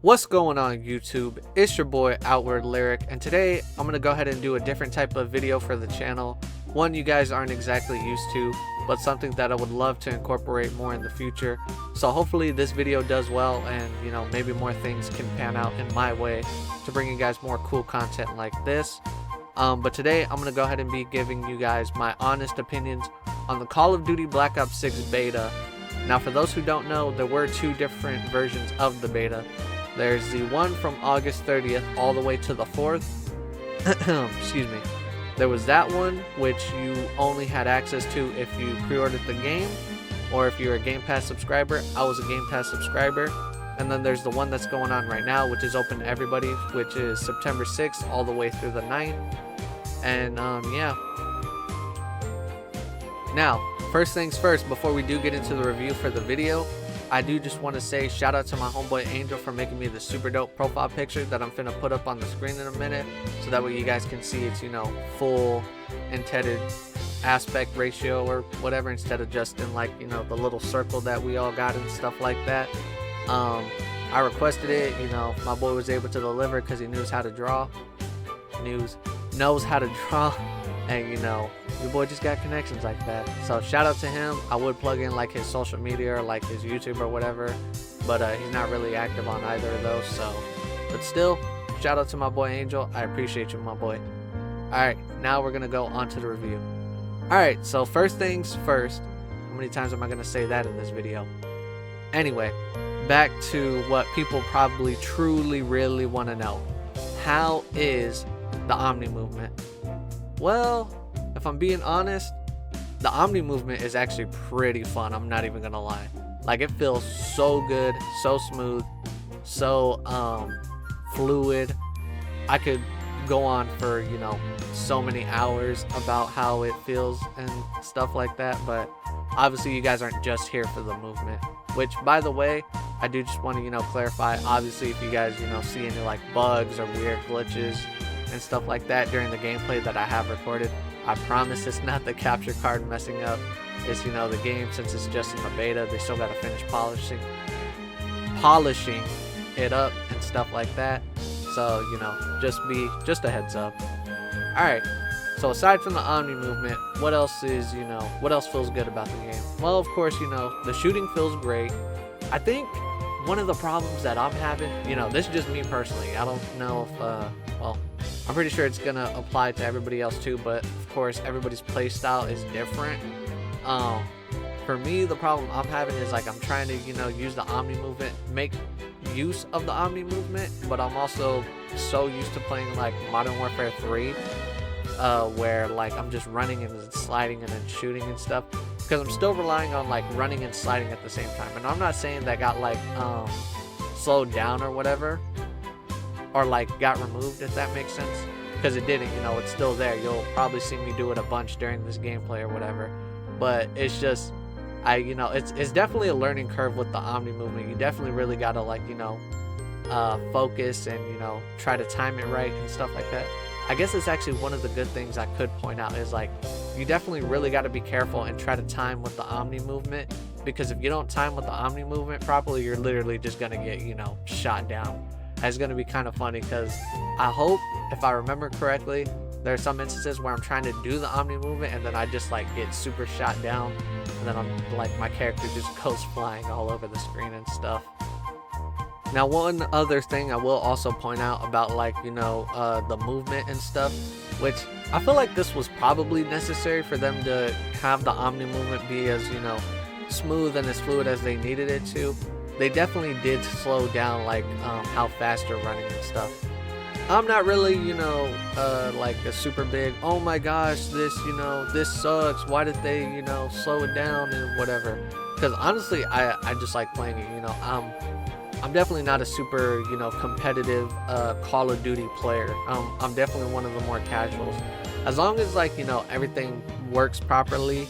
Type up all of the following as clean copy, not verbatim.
What's going on YouTube? It's your boy Outward Lyric, and today I'm going to go ahead and do a different type of video for the channel. One you guys aren't exactly used to, but something that I would love to incorporate more in the future. So hopefully this video does well, and maybe more things can pan out in my way to bring you guys more cool content like this. But today I'm going to go ahead and be giving you guys my honest opinions on the Call of Duty Black Ops 6 Beta. Now for those who don't know, there were two different versions of the beta. There's the one from August 30th all the way to the 4th. Excuse me. There was that one which you only had access to if you pre-ordered the game or if you're a Game Pass subscriber. I was a Game Pass subscriber. And then there's the one that's going on right now, which is open to everybody, which is September 6th all the way through the 9th. And yeah. Now, first things first, before we do get into the review for the video, I do just want to say shout out to my homeboy Angel for making me the super dope profile picture that I'm finna put up on the screen in a minute, so that way you guys can see it's full intended aspect ratio or whatever, instead of just in like the little circle that we all got and stuff like that. I requested it, my boy was able to deliver because he knows how to draw. Knows how to draw. And your boy just got connections like that. So shout out to him. I would plug in like his social media or like his YouTube or whatever, but he's not really active on either of those. So, but still, shout out to my boy Angel. I appreciate you, my boy. Alright, now we're gonna go on to the review. Alright, so first things first. How many times am I gonna say that in this video? Anyway, back to what people probably truly really want to know. How is the Omni movement? Well, if I'm being honest, the Omni movement is actually pretty fun. I'm not even gonna lie. Like, it feels so good, so smooth, so fluid. I could go on for so many hours about how it feels and stuff like that, but obviously you guys aren't just here for the movement. Which, by the way, I do just want to clarify, obviously if you guys see any like bugs or weird glitches and stuff like that during the gameplay that I have recorded, I promise it's not the capture card messing up. It's the game, since it's just in the beta, they still got to finish polishing it up and stuff like that. So just a heads up. Alright, so aside from the Omni movement, what else feels good about the game? Well, of course, the shooting feels great. I think one of the problems that I'm having, this is just me personally, I don't know if well, I'm pretty sure it's gonna apply to everybody else too, but of course everybody's play style is different. For me, the problem I'm having is like I'm trying to use the Omni movement, make use of the Omni movement, but I'm also so used to playing like Modern Warfare 3, where like I'm just running and sliding and then shooting and stuff, because I'm still relying on like running and sliding at the same time. And I'm not saying that got like slowed down or whatever, or like got removed, if that makes sense, because it didn't. It's still there. You'll probably see me do it a bunch during this gameplay or whatever, but it's just it's definitely a learning curve with the Omni movement. You definitely really gotta like focus and try to time it right and stuff like that. I guess it's actually one of the good things I could point out is like you definitely really got to be careful and try to time with the Omni movement, because if you don't time with the Omni movement properly, you're literally just gonna get shot down. It's gonna be kind of funny, because I hope, if I remember correctly, there are some instances where I'm trying to do the Omni movement and then I just like get super shot down, and then I'm like, my character just goes flying all over the screen and stuff. Now, one other thing I will also point out about like the movement and stuff, which I feel like this was probably necessary for them to have the Omni movement be as smooth and as fluid as they needed it to. They definitely did slow down like how fast you're running and stuff. I'm not really like a super big, oh my gosh, this sucks, why did they slow it down and whatever, because honestly I just like playing it. I'm definitely not a super competitive Call of Duty player. I'm definitely one of the more casuals. As long as like everything works properly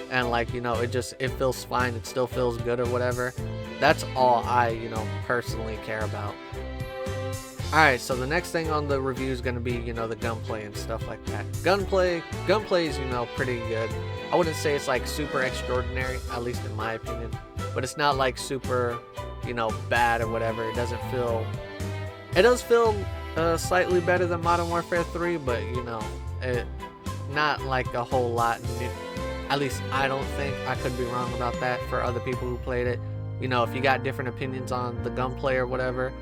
and like it feels fine, it still feels good or whatever, that's all I personally care about. Alright, so the next thing on the review is going to be the gunplay and stuff like that. Gunplay is pretty good. I wouldn't say it's like super extraordinary, at least in my opinion, but it's not like super you know, bad or whatever. It doesn't feel, it does feel slightly better than Modern Warfare 3, but you know, it not like a whole lot new. At least I don't think. I could be wrong about that for other people who played it. You know, if you got different opinions on the gunplay or whatever,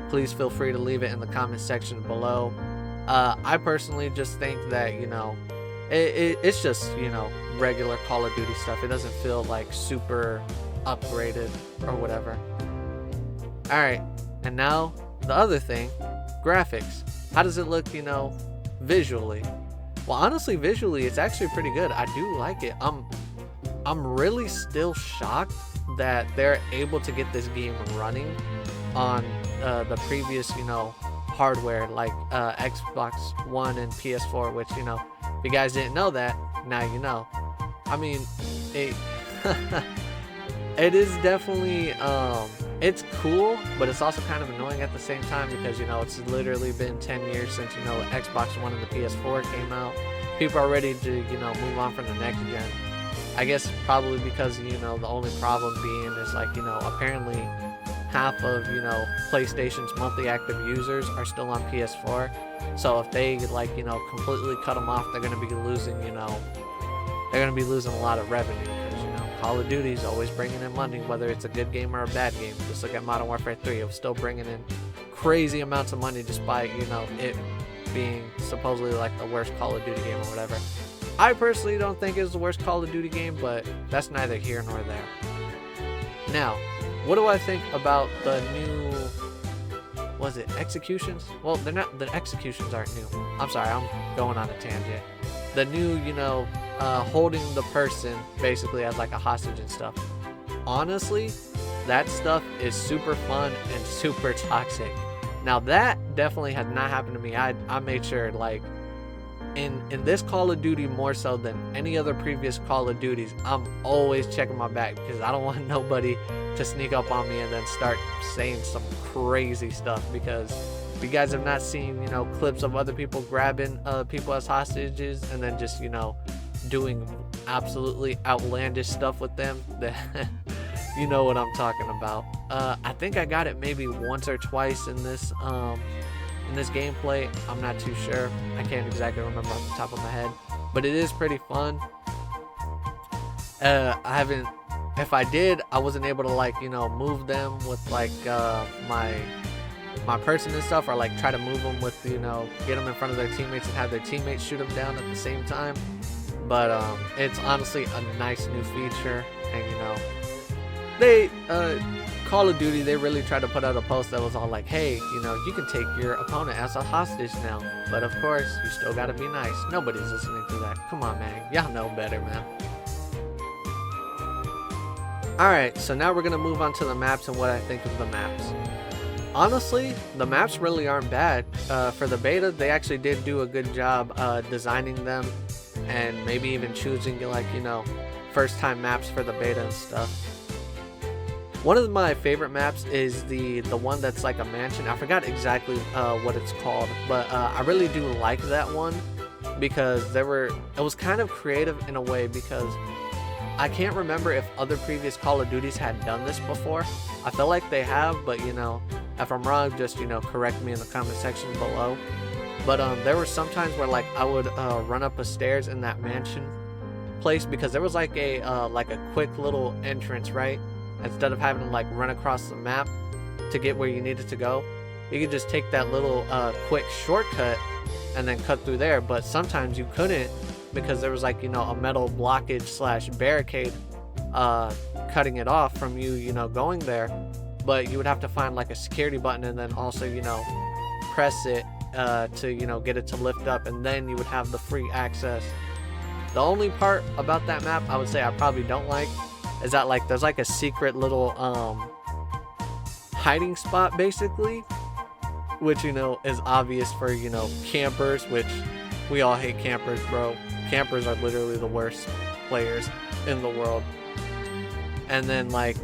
please feel free to leave it in the comment section below. I personally just think that, you know, it's just, you know, regular Call of Duty stuff. It doesn't feel like super upgraded or whatever. Alright, and now the other thing, graphics. How does it look, you know, visually? Well, honestly, visually, it's actually pretty good. I do like it. I'm really still shocked that they're able to get this game running on the previous, you know, hardware like Xbox One and PS4, which, you know, if you guys didn't know that, now you know. I mean, it is definitely it's cool, but it's also kind of annoying at the same time because, you know, it's literally been 10 years since, you know, Xbox One and the PS4 came out. People are ready to, you know, move on from the next gen. I guess probably because, you know, the only problem being is, like, you know, apparently half of, you know, PlayStation's monthly active users are still on PS4. So if they, like, you know, completely cut them off, they're going to be losing, you know, they're going to be losing a lot of revenue. Because, you know, Call of Duty is always bringing in money, whether it's a good game or a bad game. Just look at Modern Warfare 3. It was still bringing in crazy amounts of money despite, you know, it being supposedly like the worst Call of Duty game or whatever. I personally don't think it's the worst Call of Duty game, but that's neither here nor there. Now, what do I think about the new, was it executions? Well, they're not, the executions aren't new. I'm sorry, I'm going on a tangent. The new, you know, holding the person basically as like a hostage and stuff. Honestly, that stuff is super fun and super toxic. Now that definitely has not happened to me. I made sure, like, in this Call of Duty more so than any other previous Call of Duties, I'm always checking my back because I don't want nobody to sneak up on me and then start saying some crazy stuff. Because if you guys have not seen, you know, clips of other people grabbing people as hostages and then just, you know, doing absolutely outlandish stuff with them, then you know what I'm talking about. I think I got it maybe once or twice in this gameplay. I'm not too sure. I can't exactly remember off the top of my head, but it is pretty fun. If I did, I wasn't able to, like, you know, move them with like my person and stuff, or like try to move them with, you know, get them in front of their teammates and have their teammates shoot them down at the same time. But it's honestly a nice new feature, and, you know, they Call of Duty, they really tried to put out a post that was all like, hey, you know, you can take your opponent as a hostage now, but of course you still gotta be nice. Nobody's listening to that. Come on, man, y'all know better, man. Alright, so now we're gonna move on to the maps and what I think of the maps. Honestly, the maps really aren't bad. For the beta, they actually did do a good job designing them and maybe even choosing, like, you know, first time maps for the beta and stuff. One of my favorite maps is the one that's like a mansion. I forgot exactly what it's called, but I really do like that one because it was kind of creative in a way, because I can't remember if other previous Call of Duties had done this before. I feel like they have, but, you know, if I'm wrong, just, you know, correct me in the comment section below. But there were some times where, like, I would run up the stairs in that mansion place, because there was like a quick little entrance, right? Instead of having to, like, run across the map to get where you needed to go, you could just take that little quick shortcut and then cut through there. But sometimes you couldn't, because there was, like, you know, a metal blockage slash barricade cutting it off from you, you know, going there. But you would have to find like a security button and then also, you know, press it to, you know, get it to lift up, and then you would have the free access. The only part about that map I would say I probably don't like is that, like, there's like a secret little hiding spot basically, which, you know, is obvious for, you know, campers, which we all hate campers, bro. Campers are literally the worst players in the world. And then, like,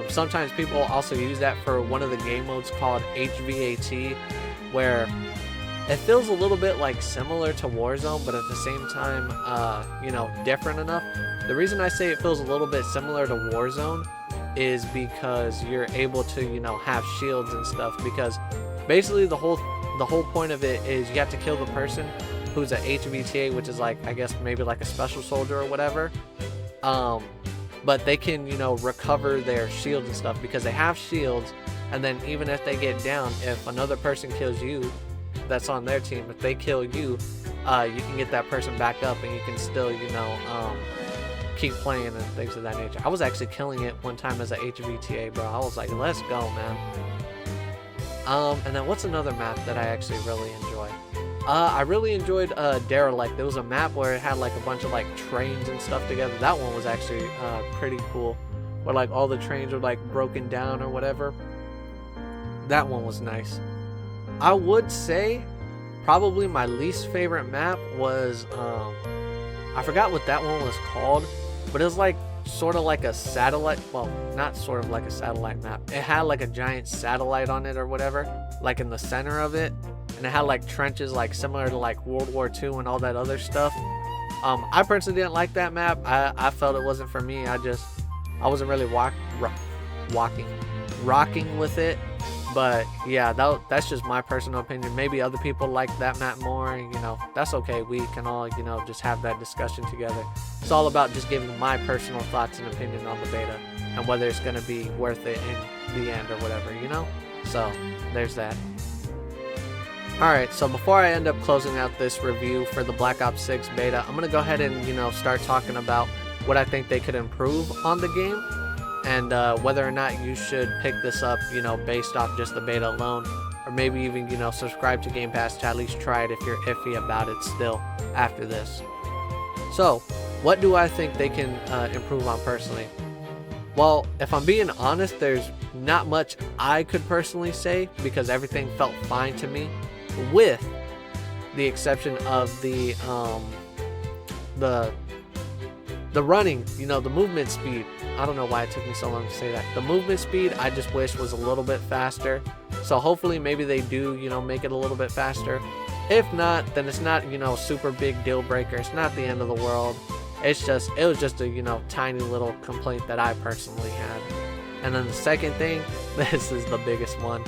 sometimes people also use that for one of the game modes called HVAT, where it feels a little bit like similar to Warzone, but at the same time, you know, different enough. The reason I say it feels a little bit similar to Warzone is because you're able to, you know, have shields and stuff, because basically the whole point of it is you have to kill the person who's an HVTA, which is like, I guess maybe like a special soldier or whatever. But they can, you know, recover their shields and stuff because they have shields. And then even if they get down, if another person kills you that's on their team, if they kill you, you can get that person back up and you can still, you know, keep playing and things of that nature. I was actually killing it one time as a HVTA, bro. I was like, let's go, man. And then what's another map that I actually really enjoy? I really enjoyed Derelict. There was a map where it had like a bunch of like trains and stuff together. That one was actually pretty cool, where like all the trains were like broken down or whatever. That one was nice. I would say probably my least favorite map was I forgot what that one was called, but it was like sort of like a satellite, well, not sort of like a satellite map. It had like a giant satellite on it or whatever, like in the center of it, and it had like trenches like similar to like World War II and all that other stuff. I personally didn't like that map. I felt it wasn't for me. I wasn't really rocking with it. But yeah, that's just my personal opinion. Maybe other people like that map more, and you know, that's okay. We can all, you know, just have that discussion together. It's all about just giving my personal thoughts and opinion on the beta and whether it's going to be worth it in the end or whatever, you know? So there's that. Alright, so before I end up closing out this review for the Black Ops 6 beta, I'm going to go ahead and, you know, start talking about what I think they could improve on the game. And whether or not you should pick this up, you know, based off just the beta alone, or maybe even, you know, subscribe to Game Pass to at least try it if you're iffy about it still after this. So, what do I think they can improve on personally? Well, if I'm being honest, there's not much I could personally say because everything felt fine to me, with the exception of the running, you know, the movement speed. I don't know why it took me so long to say that. The movement speed, I just wish was a little bit faster. So hopefully maybe they do, you know, make it a little bit faster. If not, then it's not, you know, super big deal breaker. It's not the end of the world. It was just a, you know, tiny little complaint that I personally had. And then the second thing, this is the biggest one.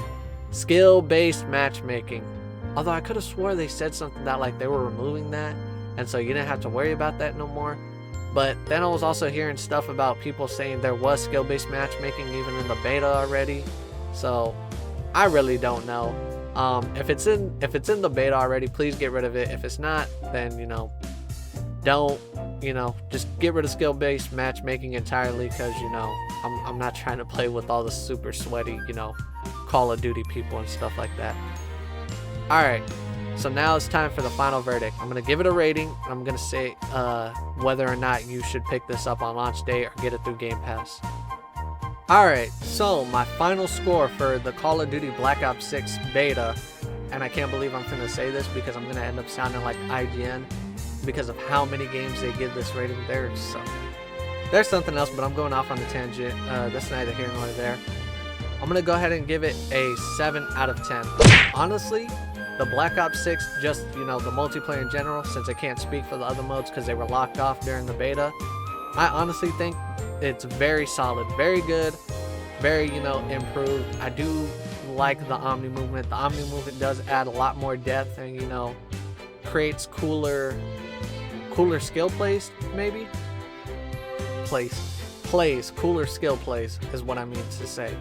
Skill-based matchmaking. Although I could have swore they said something that like they were removing that, and so you didn't have to worry about that no more. But then I was also hearing stuff about people saying there was skill-based matchmaking even in the beta already. So I really don't know. If it's in the beta already, please get rid of it. If it's not, then, you know, don't, you know, just get rid of skill-based matchmaking entirely, because, you know, I'm not trying to play with all the super sweaty, you know, Call of Duty people and stuff like that. Alright, so now it's time for the final verdict. I'm going to give it a rating. I'm going to say whether or not you should pick this up on launch day or get it through Game Pass. Alright, so my final score for the Call of Duty Black Ops 6 beta, and I can't believe I'm going to say this because I'm going to end up sounding like IGN because of how many games they give this rating. There's something else, but I'm going off on a tangent. That's neither here nor there. I'm going to go ahead and give it a 7 out of 10. Honestly, the Black Ops 6, just, you know, the multiplayer in general, since I can't speak for the other modes because they were locked off during the beta, I honestly think it's very solid, very good, very, you know, improved. I do like the Omni movement. The Omni movement does add a lot more depth and, you know, creates cooler skill plays, maybe? Cooler skill plays is what I mean to say.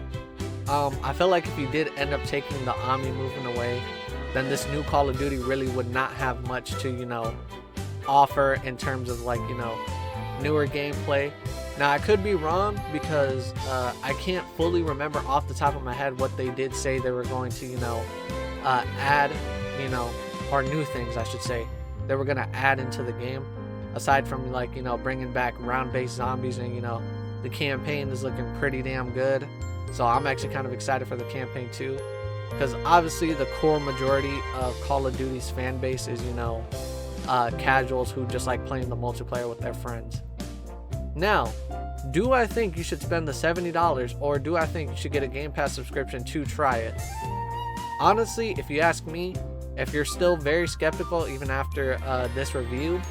I feel like if you did end up taking the Omni movement away, then this new Call of Duty really would not have much to, you know, offer in terms of, like, you know, newer gameplay. Now, I could be wrong because I can't fully remember off the top of my head what they did say they were going to, you know, add, you know, or new things, I should say, they were going to add into the game. Aside from, like, you know, bringing back round-based zombies, and, you know, the campaign is looking pretty damn good. So I'm actually kind of excited for the campaign too, because obviously the core majority of Call of Duty's fan base is, you know, casuals who just like playing the multiplayer with their friends. Now, do I think you should spend the $70, or do I think you should get a Game Pass subscription to try it? Honestly, if you ask me, if you're still very skeptical even after this review,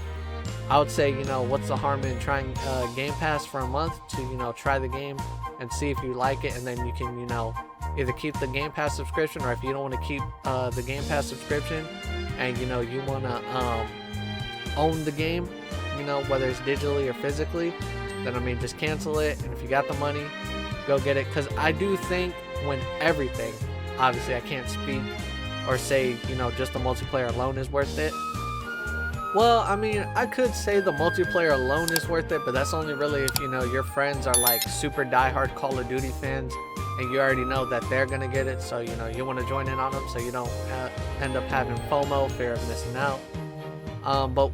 I would say, you know, what's the harm in trying Game Pass for a month to, you know, try the game and see if you like it, and then you can, you know, either keep the Game Pass subscription, or if you don't want to keep the Game Pass subscription and, you know, you want to own the game, you know, whether it's digitally or physically, then I mean, just cancel it. And if you got the money, go get it. Because I do think when everything, obviously I can't speak or say, you know, just the multiplayer alone is worth it. Well, I mean, I could say the multiplayer alone is worth it, but that's only really if, you know, your friends are like super diehard Call of Duty fans and you already know that they're gonna get it, so, you know, you want to join in on them so you don't end up having FOMO, fear of missing out. But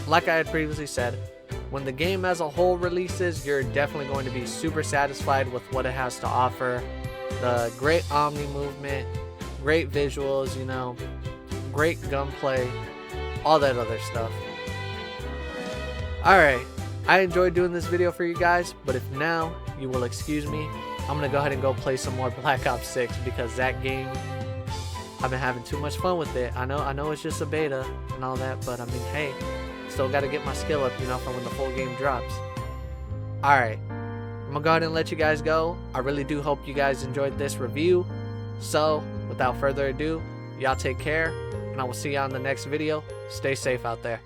like I had previously said, when the game as a whole releases, you're definitely going to be super satisfied with what it has to offer. The great Omni movement, great visuals, you know, great gunplay, all that other stuff. Alright, I enjoyed doing this video for you guys, but if now you will excuse me, I'm gonna go ahead and go play some more Black Ops 6, because that game, I've been having too much fun with it. I know it's just a beta and all that, but I mean, hey, still gotta get my skill up, you know, for when the full game drops. Alright, I'm gonna go ahead and let you guys go. I really do hope you guys enjoyed this review. So, without further ado, y'all take care, and I will see you on the next video. Stay safe out there.